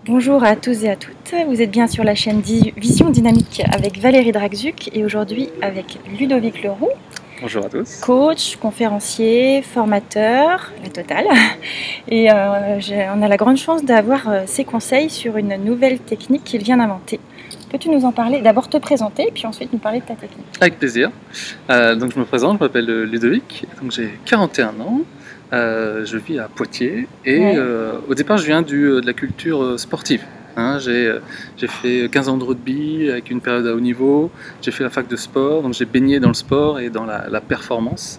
Bonjour à tous et à toutes, vous êtes bien sur la chaîne Vision Dynamique avec Valérie Dragzuc et aujourd'hui avec Ludovic Leroux. Bonjour à tous. Coach, conférencier, formateur, la totale. Et on a la grande chance d'avoir ses conseils sur une nouvelle technique qu'il vient d'inventer. Peux-tu nous en parler? D'abord te présenter, puis ensuite nous parler de ta technique. Avec plaisir. Donc je me présente, je m'appelle Ludovic, donc j'ai 41 ans, je vis à Poitiers et Ouais. au départ je viens de la culture sportive. Hein, j'ai fait 15 ans de rugby avec une période à haut niveau, j'ai fait la fac de sport, donc j'ai baigné dans le sport et dans la performance,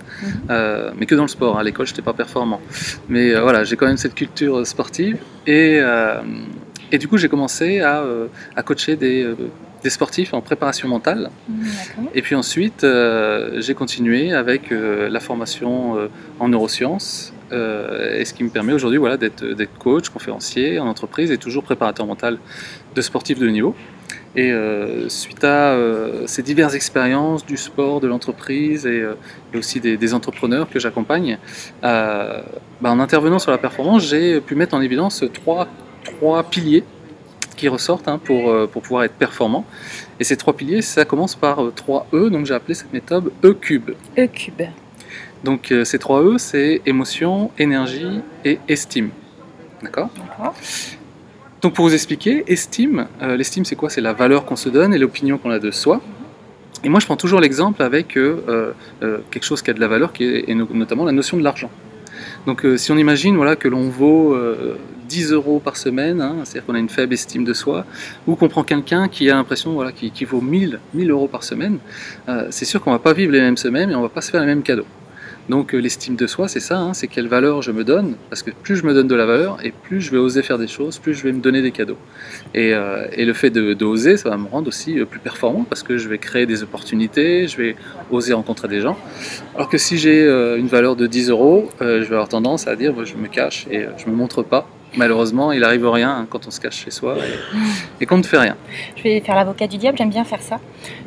mais que dans le sport, à l'école je n'étais pas performant. Mais voilà, j'ai quand même cette culture sportive et du coup j'ai commencé à coacher des sportifs en préparation mentale. Et puis ensuite, j'ai continué avec la formation en neurosciences, et ce qui me permet aujourd'hui voilà, d'être coach, conférencier en entreprise et toujours préparateur mental de sportifs de haut niveau. Et suite à ces diverses expériences du sport, de l'entreprise et aussi des entrepreneurs que j'accompagne, en intervenant sur la performance, j'ai pu mettre en évidence trois piliers qui ressortent pour pouvoir être performant. Et ces trois piliers, ça commence par 3 E, donc j'ai appelé cette méthode E-cube. E-cube. Donc ces 3 E, c'est émotion, énergie et estime. D'accord ? Donc pour vous expliquer, estime, l'estime c'est quoi? C'est la valeur qu'on se donne et l'opinion qu'on a de soi. Et moi je prends toujours l'exemple avec quelque chose qui a de la valeur, qui est notamment la notion de l'argent. Donc si on imagine voilà, que l'on vaut 10 € par semaine, hein, c'est-à-dire qu'on a une faible estime de soi, ou qu'on prend quelqu'un qui a l'impression voilà, qui vaut 1000 € par semaine, c'est sûr qu'on ne va pas vivre les mêmes semaines et on ne va pas se faire les mêmes cadeaux. Donc l'estime de soi, c'est ça, hein, c'est quelle valeur je me donne, parce que plus je me donne de la valeur, et plus je vais oser faire des choses, plus je vais me donner des cadeaux. Et le fait d'oser, ça va me rendre aussi plus performant, parce que je vais créer des opportunités, je vais oser rencontrer des gens. Alors que si j'ai une valeur de 10 €, je vais avoir tendance à dire, je me cache et je ne me montre pas. Malheureusement, il n'arrive rien hein, quand on se cache chez soi et qu'on ne fait rien. Je vais faire l'avocat du diable, j'aime bien faire ça.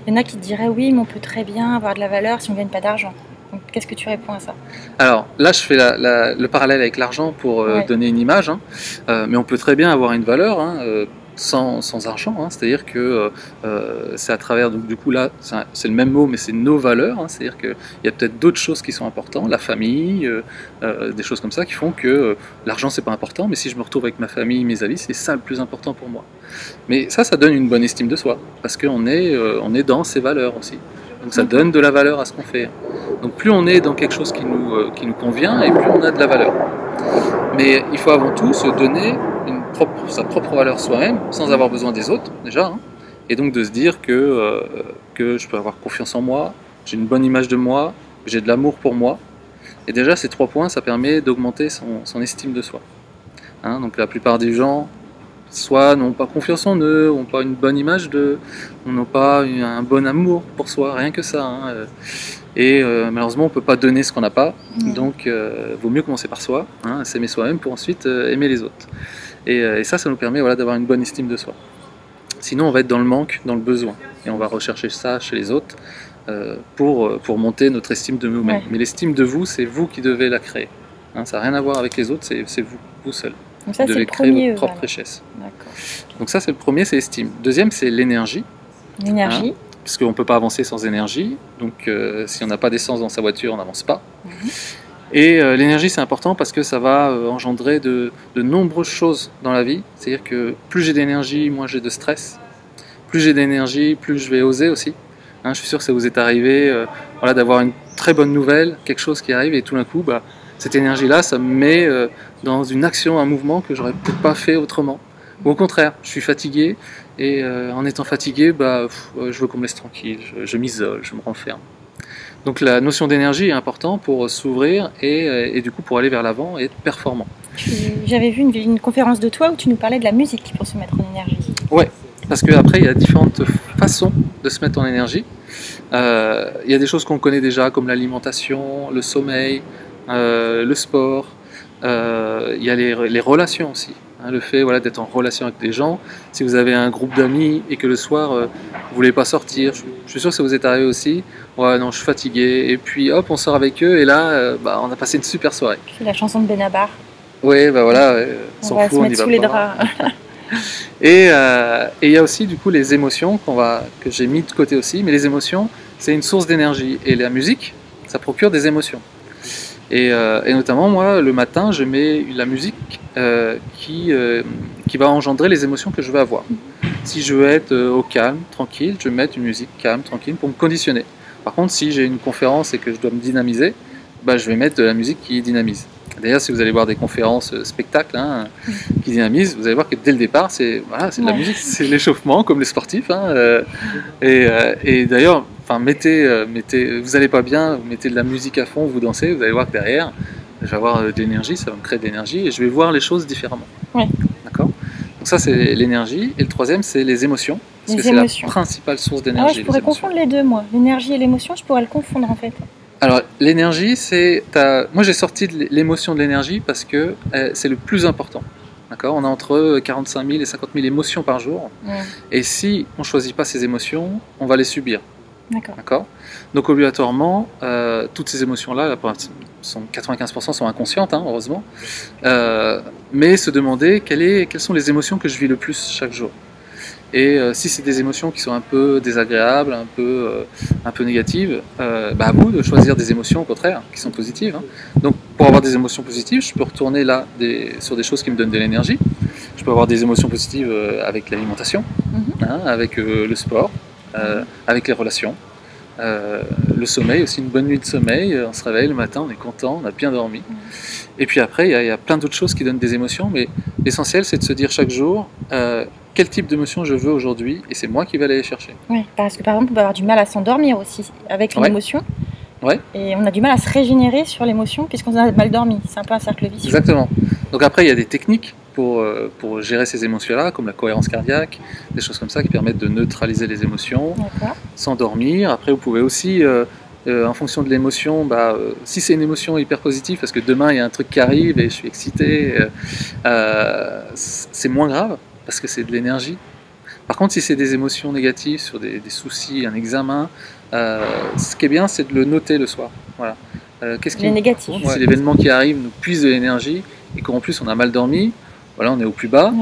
Il y en a qui te diraient oui, mais on peut très bien avoir de la valeur si on ne gagne pas d'argent. Donc qu'est-ce que tu réponds à ça? Alors là, je fais le parallèle avec l'argent pour donner une image, hein. Mais on peut très bien avoir une valeur hein, sans argent, hein. C'est-à-dire que c'est à travers, donc du coup là, c'est le même mot, mais c'est nos valeurs, hein. C'est-à-dire qu'il y a peut-être d'autres choses qui sont importantes, la famille, des choses comme ça qui font que l'argent c'est pas important, mais si je me retrouve avec ma famille, mes amis, c'est ça le plus important pour moi. Mais ça donne une bonne estime de soi, parce qu'on est dans ses valeurs aussi. Donc ça donne de la valeur à ce qu'on fait. Donc plus on est dans quelque chose qui nous convient, et plus on a de la valeur. Mais il faut avant tout se donner sa propre valeur soi-même, sans avoir besoin des autres, déjà. Hein. Et donc de se dire que je peux avoir confiance en moi, j'ai une bonne image de moi, j'ai de l'amour pour moi. Et déjà ces 3 points, ça permet d'augmenter son estime de soi. Hein, donc la plupart des gens, soit n'ont pas confiance en eux, n'ont pas une bonne image d'eux, n'ont pas un bon amour pour soi, rien que ça. Hein. Et malheureusement, on ne peut pas donner ce qu'on n'a pas, donc vaut mieux commencer par soi, hein, s'aimer soi-même pour ensuite aimer les autres. Et ça nous permet voilà, d'avoir une bonne estime de soi. Sinon, on va être dans le manque, dans le besoin, et on va rechercher ça chez les autres pour monter notre estime de nous-mêmes. Ouais. Mais l'estime de vous, c'est vous qui devez la créer. Hein, ça n'a rien à voir avec les autres, c'est vous seul. Donc ça, vous devez créer votre propre richesse. Donc ça, c'est le premier, c'est l'estime. Deuxième, c'est l'énergie. L'énergie. Hein, parce qu'on ne peut pas avancer sans énergie. Donc si on n'a pas d'essence dans sa voiture, on n'avance pas. Et l'énergie, c'est important parce que ça va engendrer de nombreuses choses dans la vie. C'est-à-dire que plus j'ai d'énergie, moins j'ai de stress. Plus j'ai d'énergie, plus je vais oser aussi. Hein, je suis sûr que ça vous est arrivé voilà, d'avoir une très bonne nouvelle, quelque chose qui arrive, et tout d'un coup, cette énergie-là, ça me met dans une action, un mouvement que j'aurais peut-être pas fait autrement. Ou au contraire, je suis fatigué, et en étant fatigué, je veux qu'on me laisse tranquille, je m'isole, je me renferme. Donc la notion d'énergie est importante pour s'ouvrir et du coup pour aller vers l'avant et être performant. J'avais vu une conférence de toi où tu nous parlais de la musique pour se mettre en énergie. Ouais, parce qu'après il y a différentes façons de se mettre en énergie. Il y a des choses qu'on connaît déjà comme l'alimentation, le sommeil, le sport, il y a les relations aussi. Hein, le fait voilà, d'être en relation avec des gens. Si vous avez un groupe d'amis et que le soir vous ne voulez pas sortir, je suis sûr que ça vous est arrivé aussi. Ouais, non, je suis fatigué. Et puis hop, on sort avec eux et là, on a passé une super soirée. C'est la chanson de Benabar. Oui, voilà, on va se mettre sous les draps. Et il y a aussi du coup les émotions que j'ai mis de côté aussi, mais les émotions, c'est une source d'énergie. Et la musique, ça procure des émotions. Et notamment, moi, le matin, je mets la musique qui va engendrer les émotions que je veux avoir. Si je veux être au calme, tranquille, je vais mettre une musique calme, tranquille, pour me conditionner. Par contre, si j'ai une conférence et que je dois me dynamiser, bah, je vais mettre de la musique qui dynamise. D'ailleurs, si vous allez voir des conférences spectacles qui dynamisent, vous allez voir que dès le départ, c'est de la musique, c'est l'échauffement, comme les sportifs. Et d'ailleurs, vous n'allez pas bien, vous mettez de la musique à fond, vous dansez, vous allez voir que derrière, je vais avoir de l'énergie, ça va me créer de l'énergie, et je vais voir les choses différemment. Oui. D'accord ? Donc ça, c'est l'énergie. Et le troisième, c'est les émotions. Parce que c'est la principale source d'énergie. Ah ouais, je pourrais confondre les deux, moi. L'énergie et l'émotion, je pourrais le confondre, en fait. Alors, l'énergie, moi, j'ai sorti l'émotion de l'énergie parce que c'est le plus important. D'accord ? On a entre 45 000 et 50 000 émotions par jour. Et si on ne choisit pas ces émotions, on va les subir. D'accord ? Donc, obligatoirement, toutes ces émotions-là, 95% sont inconscientes, heureusement. Mais se demander quelles sont les émotions que je vis le plus chaque jour. Et si c'est des émotions qui sont un peu désagréables, un peu négatives, à vous de choisir des émotions au contraire, qui sont positives. Donc pour avoir des émotions positives, je peux retourner là sur des choses qui me donnent de l'énergie. Je peux avoir des émotions positives avec l'alimentation, avec le sport, avec les relations. Le sommeil aussi, une bonne nuit de sommeil, on se réveille le matin, on est content, on a bien dormi. Et puis après, il y a plein d'autres choses qui donnent des émotions, mais l'essentiel c'est de se dire chaque jour quel type d'émotion je veux aujourd'hui, et c'est moi qui vais aller les chercher. Oui, parce que par exemple, on peut avoir du mal à s'endormir aussi avec une émotion. Ouais. Et on a du mal à se régénérer sur l'émotion puisqu'on a mal dormi. C'est un peu un cercle vicieux. Exactement. Donc après, il y a des techniques pour gérer ces émotions-là, comme la cohérence cardiaque, des choses comme ça qui permettent de neutraliser les émotions, s'endormir. Après, vous pouvez aussi, en fonction de l'émotion, si c'est une émotion hyper positive, parce que demain il y a un truc qui arrive et je suis excité, c'est moins grave, parce que c'est de l'énergie. Par contre, si c'est des émotions négatives sur des soucis, un examen, ce qui est bien, c'est de le noter le soir. Voilà. Les négatifs. Si l'événement qui arrive nous puise de l'énergie et qu'en plus on a mal dormi, voilà, on est au plus bas,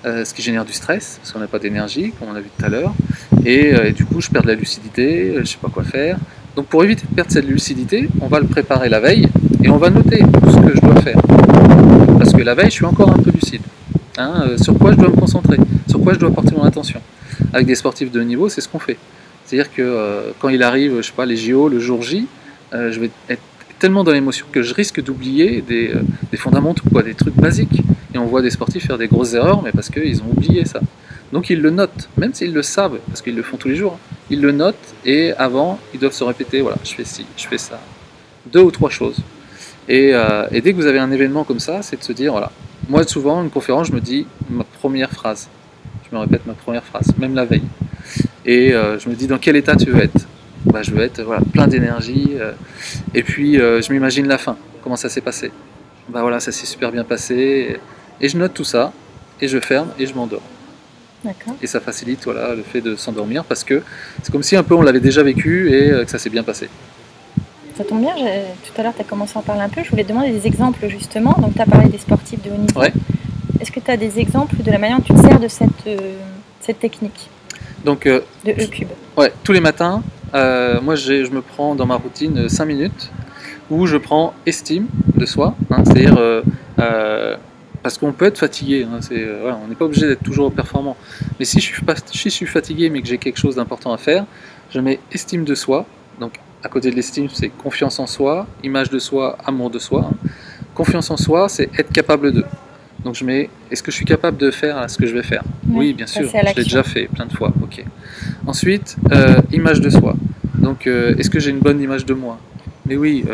ce qui génère du stress, parce qu'on n'a pas d'énergie, comme on a vu tout à l'heure, et du coup je perds de la lucidité, je ne sais pas quoi faire. Donc pour éviter de perdre cette lucidité, on va le préparer la veille, et on va noter tout ce que je dois faire. Parce que la veille, je suis encore un peu lucide. Sur quoi je dois me concentrer, sur quoi je dois porter mon attention. Avec des sportifs de haut niveau, c'est ce qu'on fait. C'est-à-dire que quand il arrive, je sais pas, les JO, le jour J, je vais être tellement dans l'émotion que je risque d'oublier des fondamentaux, des trucs basiques. Et on voit des sportifs faire des grosses erreurs, mais parce qu'ils ont oublié ça. Donc ils le notent, même s'ils le savent, parce qu'ils le font tous les jours. Ils le notent, et avant, ils doivent se répéter, voilà, je fais ci, je fais ça. 2 ou 3 choses. Et dès que vous avez un événement comme ça, c'est de se dire, voilà. Moi, souvent, une conférence, je me dis ma première phrase. Je me répète ma première phrase, même la veille. Et je me dis, dans quel état tu veux être ? Je veux être plein d'énergie. Et puis, je m'imagine la fin. Comment ça s'est passé ? Voilà, ça s'est super bien passé. Et je note tout ça, et je ferme, et je m'endors. Et ça facilite le fait de s'endormir, parce que c'est comme si un peu on l'avait déjà vécu, et que ça s'est bien passé. Ça tombe bien, tout à l'heure tu as commencé à en parler un peu, je voulais te demander des exemples justement, donc tu as parlé des sportifs de haut niveau. Est-ce que tu as des exemples de la manière dont tu te sers de cette technique de E-Cube? Tous les matins, moi je me prends dans ma routine 5 minutes où je prends estime de soi, c'est-à-dire parce qu'on peut être fatigué, on n'est pas obligé d'être toujours performant, mais si je suis fatigué mais que j'ai quelque chose d'important à faire, je mets estime de soi, donc à côté de l'estime, c'est confiance en soi, image de soi, amour de soi. Confiance en soi, c'est être capable de. Donc je mets, est-ce que je suis capable de faire ce que je vais faire ? Oui, bien sûr, je l'ai déjà fait plein de fois. Ok. Ensuite, image de soi. Donc, est-ce que j'ai une bonne image de moi ? Mais oui,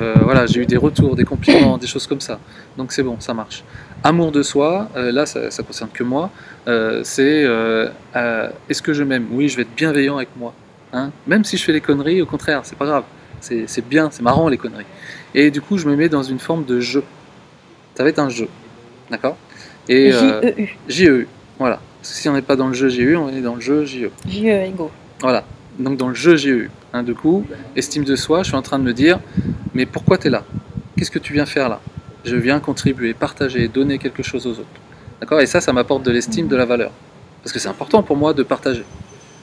j'ai eu des retours, des compliments, des choses comme ça. Donc c'est bon, ça marche. Amour de soi, là, ça concerne que moi. C'est, est-ce que je m'aime ? Oui, je vais être bienveillant avec moi. Même si je fais des conneries, au contraire, c'est pas grave, c'est bien, c'est marrant les conneries. Et du coup, je me mets dans une forme de jeu. Ça va être un jeu, d'accord ? Et J-E-U. J-E-U, voilà. Parce que si on n'est pas dans le jeu J-E, on est dans le jeu J-E. J-E égaux. Voilà, donc dans le jeu J-E-U. Du coup, estime de soi, je suis en train de me dire, mais pourquoi tu es là ? Qu'est-ce que tu viens faire là ? Je viens contribuer, partager, donner quelque chose aux autres. D'accord? Et ça m'apporte de l'estime, de la valeur. Parce que c'est important pour moi de partager.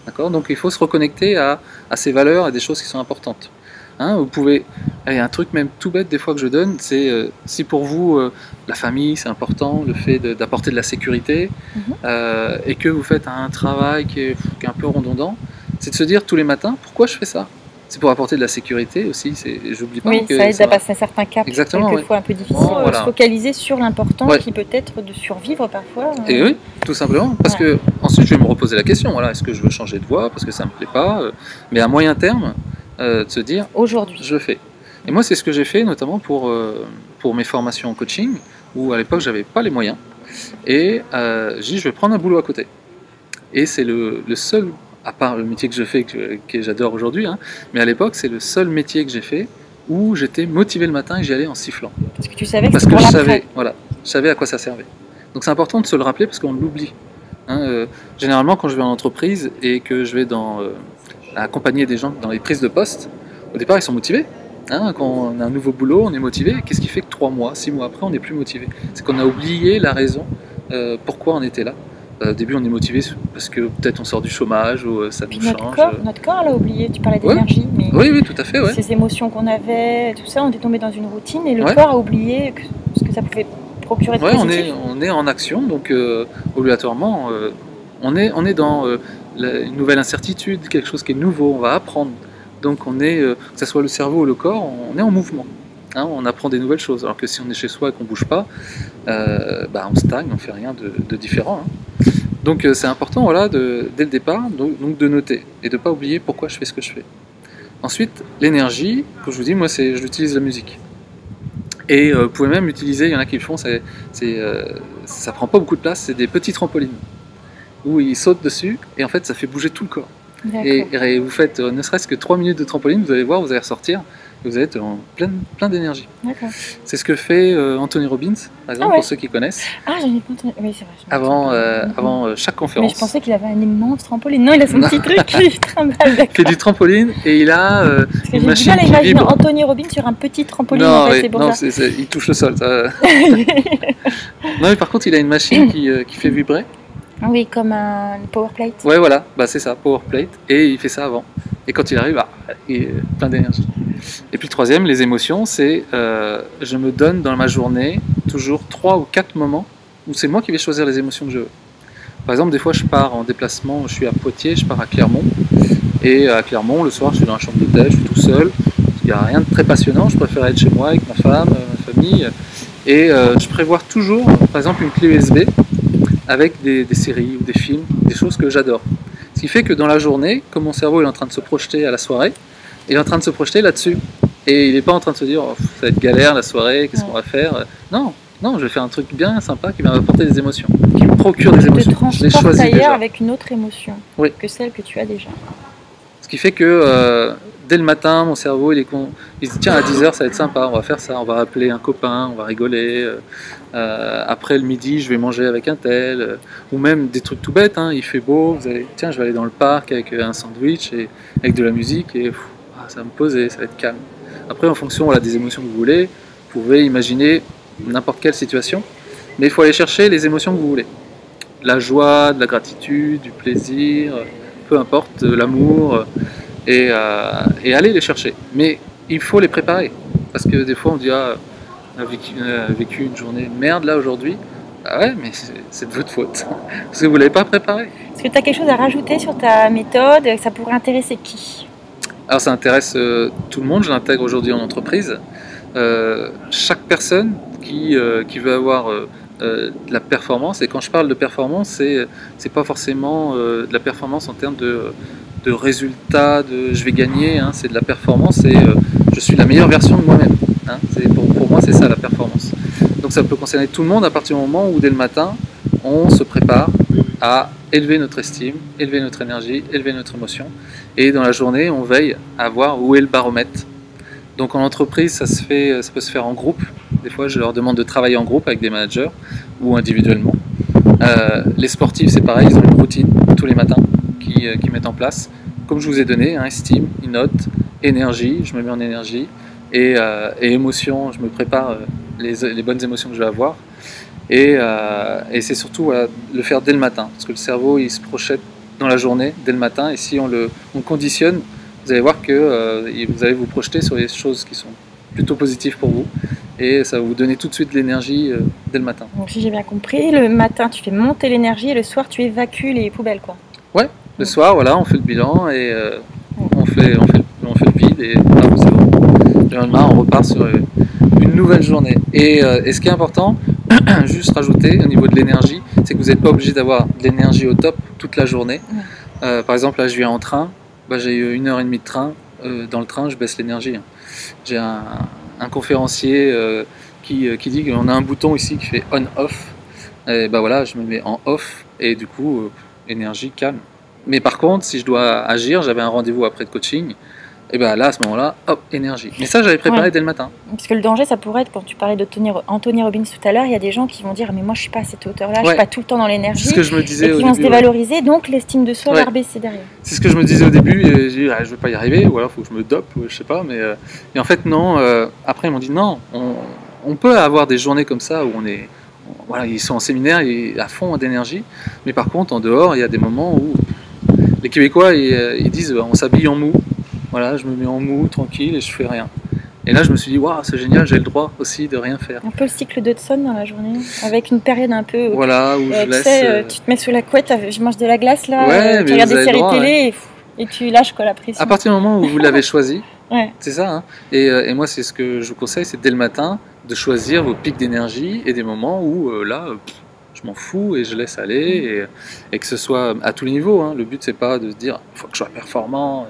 D'accord? Donc il faut se reconnecter à ces valeurs, à des choses qui sont importantes. Hein, vous pouvez, il y a un truc même tout bête des fois que je donne, c'est si pour vous la famille c'est important, le fait d'apporter de la sécurité, et que vous faites un travail qui est un peu redondant, c'est de se dire tous les matins pourquoi je fais ça. C'est pour apporter de la sécurité aussi, j'oublie pas. Oui, que ça aide à passer un certain cap, quelquefois un peu difficile, voilà. Se focaliser sur l'important qui peut être de survivre parfois. Et oui, tout simplement, parce que ensuite je vais me reposer la question, voilà, est-ce que je veux changer de voie parce que ça me plaît pas, mais à moyen terme, de se dire aujourd'hui je le fais. Et moi c'est ce que j'ai fait notamment pour mes formations en coaching, où à l'époque j'avais pas les moyens, et j'ai dit je vais prendre un boulot à côté. Et c'est le seul, à part le métier que je fais, que j'adore aujourd'hui, hein, mais à l'époque c'est le seul métier que j'ai fait où j'étais motivé le matin et j'y allais en sifflant. Parce que tu savais que parce que je savais à quoi ça servait. Donc c'est important de se le rappeler parce qu'on l'oublie. Hein, généralement quand je vais en entreprise et que je vais accompagner des gens dans les prises de poste, au départ ils sont motivés. Hein, quand on a un nouveau boulot, on est motivé. Qu'est-ce qui fait que 3 mois, 6 mois après, on n'est plus motivé? C'est qu'on a oublié la raison pourquoi on était là. Au début, on est motivé parce que peut-être on sort du chômage ou ça nous change. Notre corps l'a oublié. Tu parlais d'énergie, mais oui, tout à fait. Ouais. Ces émotions qu'on avait, tout ça, on est tombé dans une routine et le corps a oublié ce que ça pouvait procurer de positif. On est en action, donc obligatoirement, on est dans une nouvelle incertitude, quelque chose qui est nouveau, on va apprendre. Donc on est, que ce soit le cerveau ou le corps, on est en mouvement. Hein, on apprend des nouvelles choses. Alors que si on est chez soi et qu'on ne bouge pas, on stagne, on ne fait rien de différent. Hein. Donc c'est important voilà, dès le départ donc de noter et de ne pas oublier pourquoi je fais ce que je fais. Ensuite, l'énergie, comme je vous dis, moi j'utilise la musique. Et vous pouvez même utiliser, il y en a qui le font, ça prend pas beaucoup de place, c'est des petits trampolines où ils sautent dessus et en fait ça fait bouger tout le corps. Et vous faites ne serait-ce que 3 minutes de trampoline, vous allez voir, vous allez ressortir, et vous allez être en plein d'énergie. C'est ce que fait Anthony Robbins, par exemple, pour ceux qui connaissent. Ah, j'en ai pas entendu. Oui, c'est vrai. Avant chaque conférence. Mais je pensais qu'il avait un immense trampoline. Non, il a son petit truc, il trimballe, d'accord. Il fait du trampoline et il a une machine qui vibre. Anthony Robbins sur un petit trampoline, non, en fait, c'est pour ça. Il touche le sol. Ça. Non, mais par contre, il a une machine qui fait vibrer. Oui, comme un power plate. Ouais, voilà, c'est ça, power plate. Et il fait ça avant. Et quand il arrive, il est plein d'énergie. Et puis le troisième, les émotions, c'est je me donne dans ma journée toujours 3 ou 4 moments où c'est moi qui vais choisir les émotions que je veux. Par exemple, des fois, je pars en déplacement, je suis à Poitiers, je pars à Clermont. Et à Clermont, le soir, je suis dans la chambre d'hôtel, je suis tout seul. Il n'y a rien de très passionnant, je préfère être chez moi avec ma femme, ma famille. Et je prévois toujours, par exemple, une clé USB avec des séries ou des films, des choses que j'adore. Ce qui fait que dans la journée, comme mon cerveau est en train de se projeter à la soirée, il est en train de se projeter là-dessus. Et il n'est pas en train de se dire oh, ça va être galère la soirée, qu'est-ce qu'on va faire. Non, je vais faire un truc bien sympa qui va m'apporter des émotions, qui me procure des émotions. Je les choisis déjà avec une autre émotion que celle que tu as déjà. Ce qui fait que dès le matin, mon cerveau il se dit tiens à 10h ça va être sympa, on va faire ça, on va appeler un copain, on va rigoler. Après le midi je vais manger avec un tel, ou même des trucs tout bêtes, hein, il fait beau, tiens je vais aller dans le parc avec un sandwich et avec de la musique et ça va me poser, ça va être calme. Après en fonction des émotions que vous voulez, vous pouvez imaginer n'importe quelle situation, mais il faut aller chercher les émotions que vous voulez. La joie, de la gratitude, du plaisir, peu importe, de l'amour, et aller les chercher. Mais il faut les préparer, parce que des fois on dit on a vécu une journée de merde là aujourd'hui. Ah ouais, mais c'est de votre faute, parce que vous ne l'avez pas préparé. Est-ce que tu as quelque chose à rajouter sur ta méthode? Ça pourrait intéresser qui? Alors ça intéresse tout le monde, je l'intègre aujourd'hui en entreprise. Chaque personne qui veut avoir de la performance, et quand je parle de performance, c'est pas forcément de la performance en termes de résultats, je vais gagner, hein, c'est de la performance, c'est je suis la meilleure version de moi-même. Hein, pour moi c'est ça la performance. Donc ça peut concerner tout le monde à partir du moment où dès le matin on se prépare à élever notre estime, élever notre énergie, élever notre émotion, et dans la journée on veille à voir où est le baromètre. Donc en entreprise ça peut se faire en groupe. Des fois je leur demande de travailler en groupe avec des managers ou individuellement. Les sportifs c'est pareil, ils ont une routine tous les matins qui mettent en place. Comme je vous ai donné, hein, estime, une note, énergie, je me mets en énergie, et émotion, je me prépare les bonnes émotions que je vais avoir. Et c'est surtout voilà, le faire dès le matin, parce que le cerveau il se projette dans la journée, dès le matin, et si on le conditionne, vous allez voir que vous allez vous projeter sur les choses qui sont plutôt positives pour vous, et ça va vous donner tout de suite de l'énergie dès le matin. Donc si j'ai bien compris, le matin tu fais monter l'énergie, et le soir tu évacues les poubelles, quoi. Ouais, le soir, voilà, on fait le bilan, et on fait le vide, et c'est bon. Le lendemain, on repart sur une nouvelle journée. Et ce qui est important, juste rajouter au niveau de l'énergie, c'est que vous n'êtes pas obligé d'avoir de l'énergie au top toute la journée. Par exemple, là je viens en train, j'ai eu 1h30 de train, dans le train je baisse l'énergie. J'ai un conférencier qui dit qu'on a un bouton ici qui fait on-off, et voilà, je me mets en off, et du coup, énergie calme. Mais par contre, si je dois agir, j'avais un rendez-vous après de coaching, et là, à ce moment-là, hop, énergie. Mais ça, j'avais préparé dès le matin. Parce que le danger, ça pourrait être, quand tu parlais d'Anthony Robbins tout à l'heure, il y a des gens qui vont dire, mais moi, je suis pas à cette hauteur-là, je suis pas tout le temps dans l'énergie. C'est ce que je me disais et qui vont se dévaloriser, donc l'estime de soi va rebaisser derrière. C'est ce que je me disais au début, et j'ai dit, je vais pas y arriver, ou alors il faut que je me dope, ou je sais pas. Mais et en fait, non. Après, ils m'ont dit, non, on peut avoir des journées comme ça où voilà, ils sont en séminaire, à fond d'énergie, mais par contre, en dehors, il y a des moments où les Québécois, ils disent, on s'habille en mou. Voilà, je me mets en mou, tranquille, et je fais rien. Et là, je me suis dit, waouh, c'est génial, j'ai le droit aussi de rien faire. Un peu le cycle d'Hudson dans la journée, avec une période un peu où, voilà, où je laisse... tu te mets sous la couette, je mange de la glace, là, tu regardes des séries télé, et tu lâches la pression. À partir du moment où vous l'avez choisi, c'est ça. Hein. Et moi, c'est ce que je vous conseille, c'est dès le matin, de choisir vos pics d'énergie, et des moments où, là... je m'en fous et je laisse aller, et que ce soit à tous les niveaux. Hein. Le but, c'est pas de se dire il faut que je sois performant.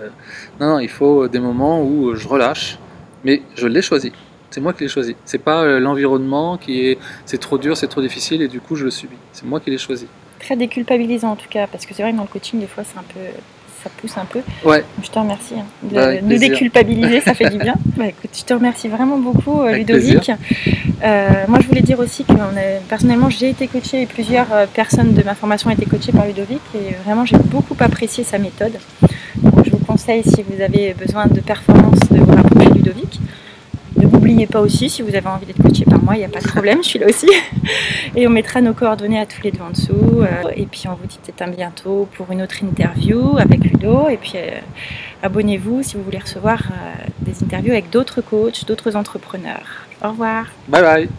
Non, il faut des moments où je relâche, mais je l'ai choisi. C'est moi qui l'ai choisi. C'est pas l'environnement c'est trop dur, c'est trop difficile et du coup je le subis. C'est moi qui l'ai choisi. Très déculpabilisant en tout cas, parce que c'est vrai que dans le coaching, des fois, ça pousse un peu. Ouais. Je te remercie de nous déculpabiliser, ça fait du bien. Écoute, je te remercie vraiment beaucoup, Ludovic. Moi, je voulais dire aussi que personnellement, j'ai été coachée et plusieurs personnes de ma formation ont été coachées par Ludovic, et vraiment, j'ai beaucoup apprécié sa méthode. Donc, je vous conseille, si vous avez besoin de performance, de vous rapprocher de Ludovic. Ne m'oubliez pas aussi, si vous avez envie d'être coaché par moi, il n'y a pas de problème, je suis là aussi. Et on mettra nos coordonnées à tous les deux en dessous. Et puis on vous dit peut-être à bientôt pour une autre interview avec Ludo. Et puis abonnez-vous si vous voulez recevoir des interviews avec d'autres coachs, d'autres entrepreneurs. Au revoir. Bye bye.